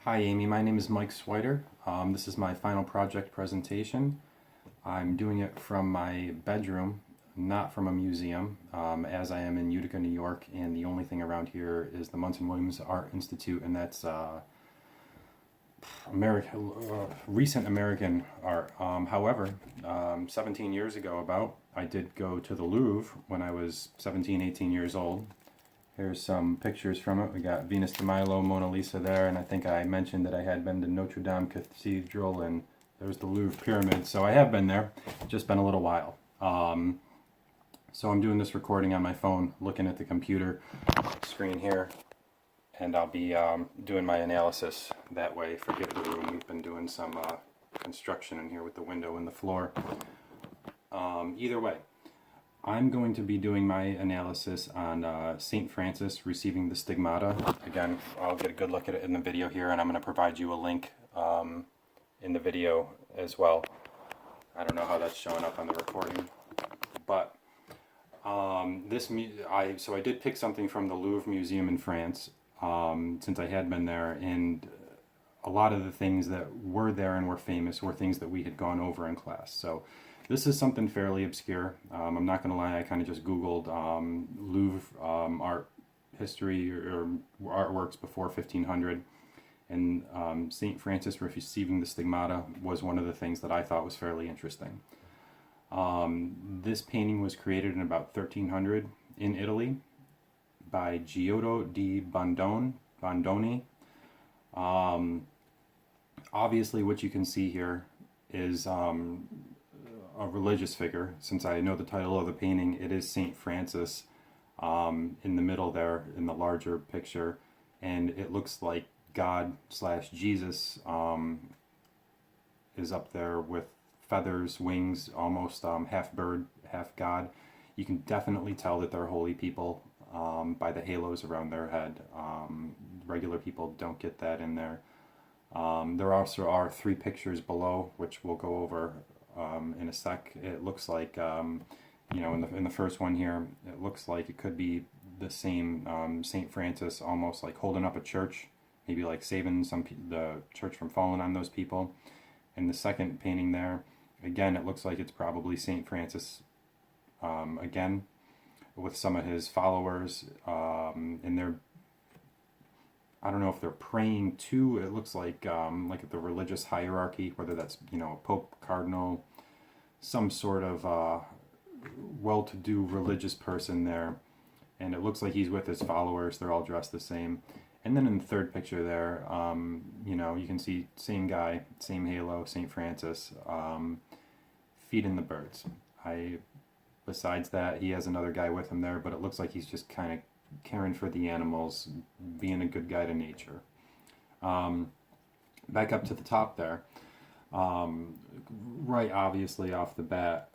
Hi Amy, my name is Mike Swider. This is my final project presentation. I'm doing it from my bedroom, not from a museum, as I am in Utica, New York, and the only thing around here is the Munson Williams Art Institute, and that's recent American art. However, 17 years ago I did go to the Louvre when I was 17, 18 years old. Here's some pictures from it. We got Venus de Milo, Mona Lisa there, and I think I mentioned that I had been to Notre Dame Cathedral, and there's the Louvre Pyramid. So I have been there, just been a little while. So I'm doing this recording on my phone, looking at the computer screen here, and I'll be doing my analysis that way. Forget the room. We've been doing some construction in here with the window and the floor. Either way, I'm going to be doing my analysis on St. Francis receiving the stigmata. Again, I'll get a good look at it in the video here, and I'm going to provide you a link in the video as well. I don't know how that's showing up on the recording, but so I did pick something from the Louvre Museum in France, since I had been there, and a lot of the things that were there and were famous were things that we had gone over in class. So this is something fairly obscure. I'm not going to lie, I kind of just Googled Louvre art history or artworks before 1500, and St. Francis receiving the stigmata was one of the things that I thought was fairly interesting. This painting was created in about 1300 in Italy by Giotto di Bondone. Obviously what you can see here is a religious figure. Since I know the title of the painting, it is St. Francis in the middle there in the larger picture, and it looks like God slash Jesus is up there with feathers, wings, almost half bird, half God. You can definitely tell that they're holy people by the halos around their head. Regular people don't get that in there. There also are three pictures below, which we'll go over in a sec. It looks like, in the first one here, it looks like it could be the same St. Francis, almost like holding up a church, maybe like saving the church from falling on those people. In the second painting there, again, it looks like it's probably St. Francis again, with some of his followers, and they're, I don't know if they're praying to, it looks like the religious hierarchy, whether that's, a pope, cardinal, some sort of well-to-do religious person there. And it looks like he's with his followers. They're all dressed the same. And then in the third picture there, you can see same guy, same halo, St. Francis, feeding the birds. Besides that, he has another guy with him there, but it looks like he's just kind of caring for the animals, being a good guy to nature. Back up to the top there, right obviously off the bat,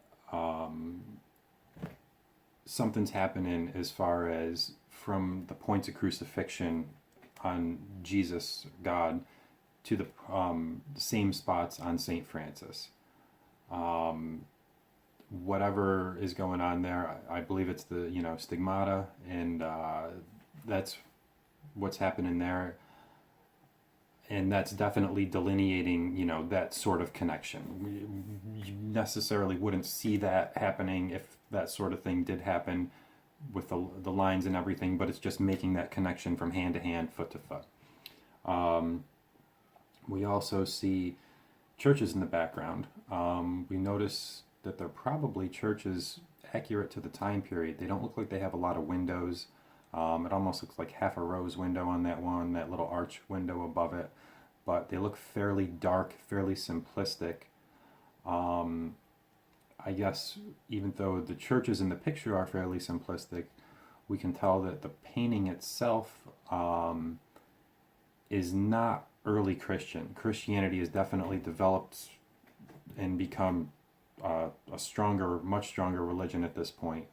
something's happening as far as from the points of crucifixion on Jesus, God, to the same spots on St. Francis. Whatever is going on there, I believe it's the stigmata, and that's what's happening there, and that's definitely delineating that sort of connection. You necessarily wouldn't see that happening if that sort of thing did happen with the lines and everything, but it's just making that connection from hand to hand, foot to foot. We also see churches in the background. We notice that they're probably churches accurate to the time period. They don't look like they have a lot of windows. It almost looks like half a rose window on that one, that little arch window above it. But they look fairly dark, fairly simplistic. I guess even though the churches in the picture are fairly simplistic, we can tell that the painting itself is not early Christian. Christianity has definitely developed and become a much stronger religion at this point.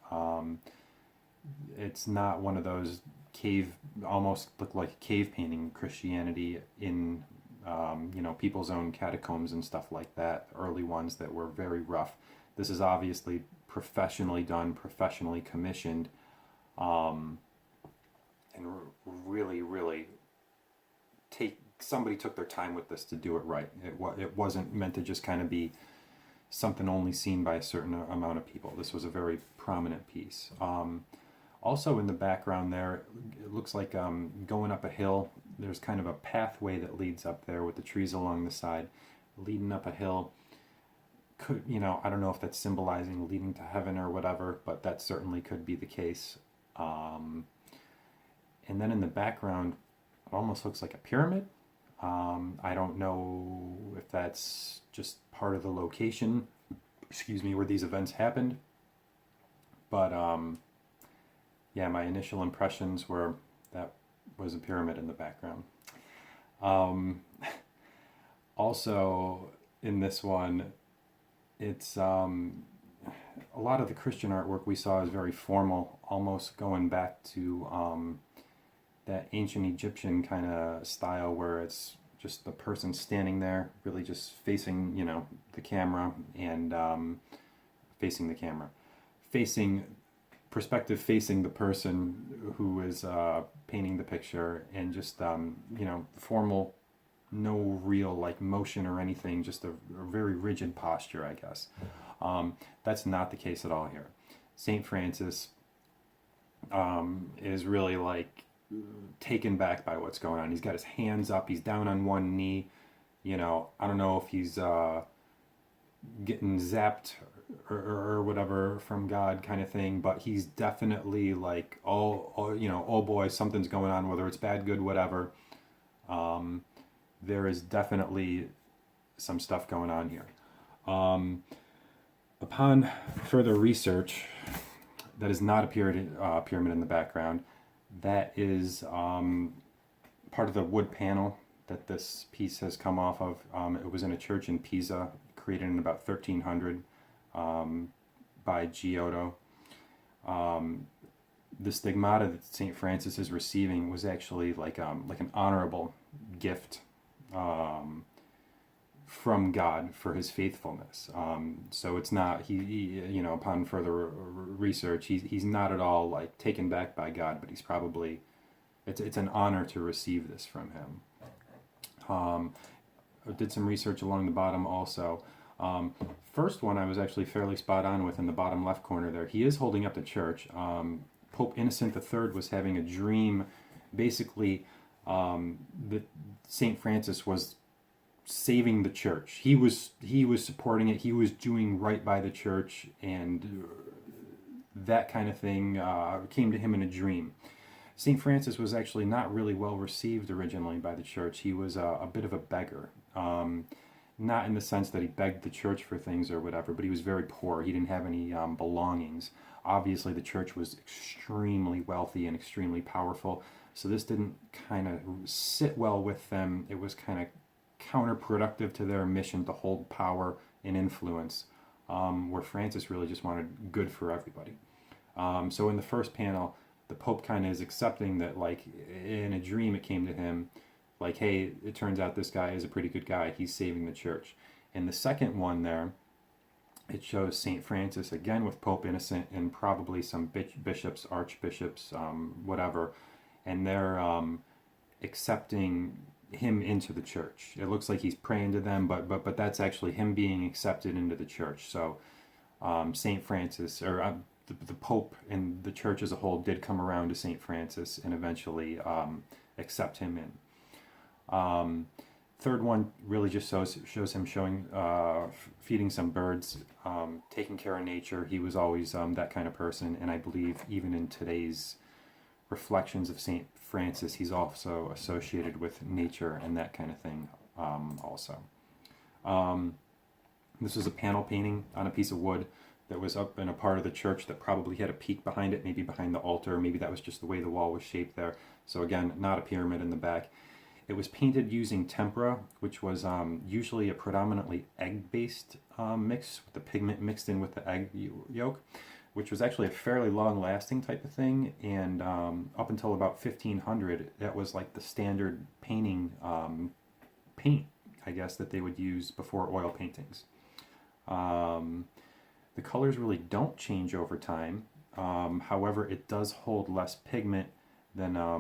It's not one of those almost look like cave painting Christianity in, people's own catacombs and stuff like that, early ones that were very rough. This is obviously professionally done, professionally commissioned, and really, really somebody took their time with this to do it right. It wasn't meant to just kind of be something only seen by a certain amount of people. This was a very prominent piece. Also in the background there, it looks like going up a hill. There's kind of a pathway that leads up there with the trees along the side, leading up a hill. Could, I don't know if that's symbolizing leading to heaven or whatever, but that certainly could be the case. And then in the background, it almost looks like a pyramid. I don't know if that's just part of the location, where these events happened. But yeah, my initial impressions were that was a pyramid in the background. Also, in this one, it's a lot of the Christian artwork we saw is very formal, almost going back to that ancient Egyptian kind of style where it's just the person standing there, really just facing, the camera and facing the camera, facing the person who is painting the picture, and just, formal, no real like motion or anything, just a very rigid posture, I guess. That's not the case at all here. St. Francis is really like taken back by what's going on. He's got his hands up, he's down on one knee. I don't know if he's getting zapped or whatever from God kind of thing, but he's definitely like, oh boy, something's going on, whether it's bad, good, whatever. There is definitely some stuff going on here. Upon further research, that is not a pyramid in the background. That is part of the wood panel that this piece has come off of. It was in a church in Pisa, created in about 1300 by Giotto. The stigmata that St. Francis is receiving was actually like an honorable gift from God for his faithfulness. So it's not, he upon further research, he's not at all like taken back by God, but he's probably, it's an honor to receive this from him. I did some research along the bottom also. First one I was actually fairly spot on with in the bottom left corner there. He is holding up the church. Pope Innocent III was having a dream, basically, that St. Francis was saving the church. He was supporting it. He was doing right by the church, and that kind of thing came to him in a dream. St. Francis was actually not really well received originally by the church. He was a bit of a beggar. Not in the sense that he begged the church for things or whatever, but he was very poor. He didn't have any belongings. Obviously, the church was extremely wealthy and extremely powerful, so this didn't kind of sit well with them. It was kind of counterproductive to their mission to hold power and influence, where Francis really just wanted good for everybody. So in the first panel, the Pope kind of is accepting that, like, in a dream it came to him, like, hey, it turns out this guy is a pretty good guy. He's saving the church. In the second one there, it shows St. Francis, again with Pope Innocent and probably some bishops, archbishops, whatever, and they're accepting him into the church. It looks like he's praying to them, but that's actually him being accepted into the church. So St. Francis, or the Pope and the church as a whole did come around to St. Francis and eventually accept him in. Third one really just shows him feeding some birds, taking care of nature. He was always that kind of person, and I believe even in today's reflections of St. Francis, he's also associated with nature and that kind of thing also. This was a panel painting on a piece of wood that was up in a part of the church that probably had a peak behind it, maybe behind the altar, maybe that was just the way the wall was shaped there. So again, not a pyramid in the back. It was painted using tempera, which was usually a predominantly egg-based mix, with the pigment mixed in with the egg yolk, which was actually a fairly long-lasting type of thing. And up until about 1500, that was like the standard painting paint, I guess, that they would use before oil paintings. The colors really don't change over time. However, it does hold less pigment than a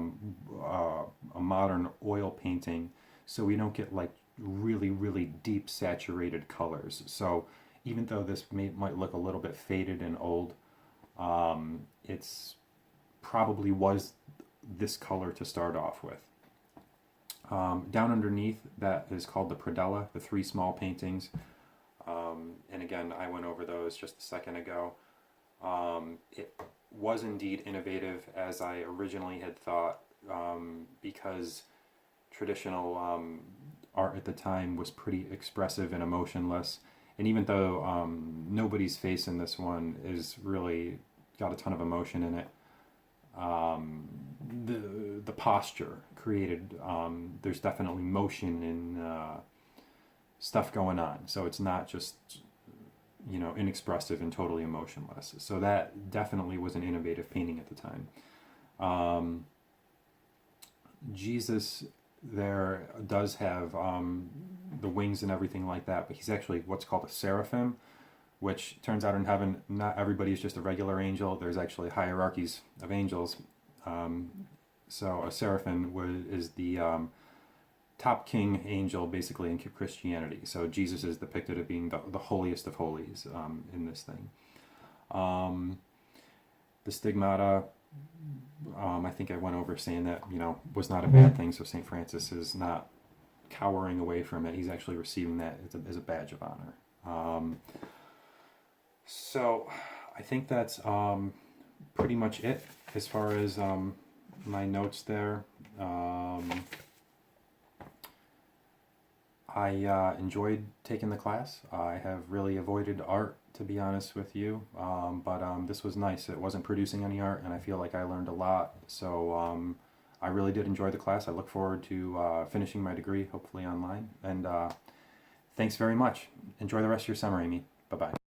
modern oil painting. so we don't get like really, really deep saturated colors. So even though this might look a little bit faded and old, it's probably was this color to start off with. Down underneath that is called the predella, the three small paintings. And again, I went over those just a second ago. It was indeed innovative as I originally had thought, because traditional art at the time was pretty expressive and emotionless. And even though nobody's face in this one is really got a ton of emotion in it, the posture created, there's definitely motion and stuff going on. So it's not just, you know, inexpressive and totally emotionless. So that definitely was an innovative painting at the time. Jesus there does have the wings and everything like that, but he's actually what's called a seraphim, which turns out in heaven, not everybody is just a regular angel. There's actually hierarchies of angels. So a seraphim is the top king angel basically in Christianity. So Jesus is depicted as being the holiest of holies in this thing. The stigmata, I think I went over saying that, you know, was not a bad thing. So St. Francis is not cowering away from it. He's actually receiving that as a badge of honor. So I think that's pretty much it as far as my notes there. I enjoyed taking the class. I have really avoided art, to be honest with you, but this was nice. It wasn't producing any art, and I feel like I learned a lot. So I really did enjoy the class. I look forward to finishing my degree, hopefully online. And thanks very much. Enjoy the rest of your summer, Amy. Bye-bye.